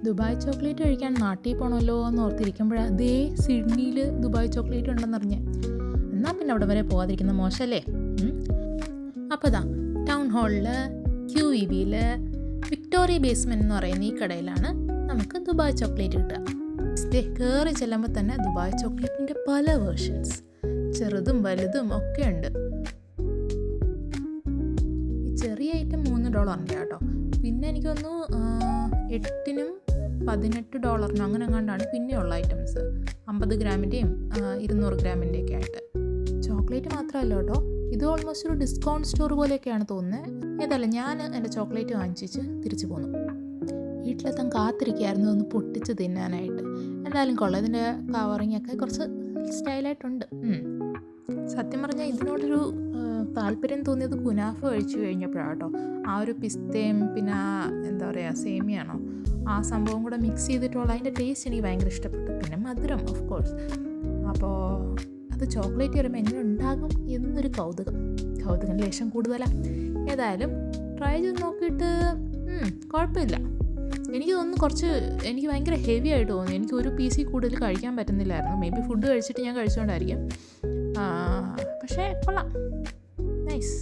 Dubai chocolate കഴിക്കാൻ നാട്ടിൽ പോകണമല്ലോ എന്ന് ഓർത്തിരിക്കുമ്പോഴാണ് അതേ സിഡ്നിയിൽ ദുബായ് ചോക്ലേറ്റ് ഉണ്ടെന്നറിഞ്ഞ്. എന്നാൽ പിന്നെ അവിടെ വരെ പോകാതിരിക്കുന്ന മോശമല്ലേ. അപ്പോൾ ഇതാ ടൗൺ ഹാളിൽ QEBയിൽ വിക്ടോറിയ ബേസ്മെൻറ്റ് എന്ന് പറയുന്ന ഈ കടയിലാണ് നമുക്ക് ദുബായ് ചോക്ലേറ്റ് കിട്ടുക. കയറി ചെല്ലുമ്പോൾ തന്നെ ദുബായ് ചോക്ലേറ്റിൻ്റെ പല വേർഷൻസ്, ചെറുതും വലുതും ഒക്കെ ഉണ്ട്. ഈ ചെറിയ ഐറ്റം $3 കേട്ടോ. പിന്നെ എനിക്ക് തോന്നുന്നു $8നും $18 അങ്ങനെ എങ്ങാണ്ടാണ് പിന്നെയുള്ള ഐറ്റംസ്, 50 ഗ്രാമിൻ്റെയും 200 ഗ്രാമിൻ്റെയൊക്കെ ആയിട്ട്. ചോക്ലേറ്റ് മാത്രമല്ല കേട്ടോ, ഇത് ഓൾമോസ്റ്റ് ഒരു ഡിസ്കൗണ്ട് സ്റ്റോർ പോലെയൊക്കെയാണ് തോന്നുന്നത്. ഏതായാലും ഞാൻ എൻ്റെ ചോക്ലേറ്റ് വാങ്ങിച്ച് തിരിച്ചു പോന്നു. വീട്ടിലെത്താൻ കാത്തിരിക്കുകയായിരുന്നു ഒന്ന് പൊട്ടിച്ച് തിന്നാനായിട്ട്. എന്തായാലും കൊള്ളാം, ഇതിൻ്റെ കവറിങ്ങൊക്കെ കുറച്ച് സ്റ്റൈലായിട്ടുണ്ട്. സത്യം പറഞ്ഞാൽ ഇതിനോടൊരു താല്പര്യം തോന്നിയത് കുനാഫ കഴിച്ചു കഴിഞ്ഞപ്പോഴാണ് കേട്ടോ. ആ ഒരു പിസ്തയും പിന്നെ എന്താ പറയുക സേമിയാണോ ആ സംഭവം കൂടെ മിക്സ് ചെയ്തിട്ടുള്ള അതിൻ്റെ ടേസ്റ്റ് എനിക്ക് ഭയങ്കര ഇഷ്ടപ്പെട്ടു. പിന്നെ മധുരം ഓഫ് കോഴ്സ്. അപ്പോൾ അത് ചോക്ലേറ്റ് വരുമ്പോൾ എങ്ങനെ ഉണ്ടാകും എന്നൊരു കൗതുകം ലേശം കൂടുതലാണ്. ഏതായാലും ട്രൈ ചെയ്ത് നോക്കിയിട്ട് കുഴപ്പമില്ല. എനിക്ക് തോന്നുന്നു എനിക്ക് ഭയങ്കര ഹെവി ആയിട്ട് തോന്നി. എനിക്ക് ഒരു പീസിൽ കൂടുതൽ കഴിക്കാൻ പറ്റുന്നില്ലായിരുന്നു. മേ ബി ഫുഡ് കഴിച്ചിട്ട് ഞാൻ കഴിച്ചുകൊണ്ടായിരിക്കും. പക്ഷേ കൊള്ളാം, നൈസ്.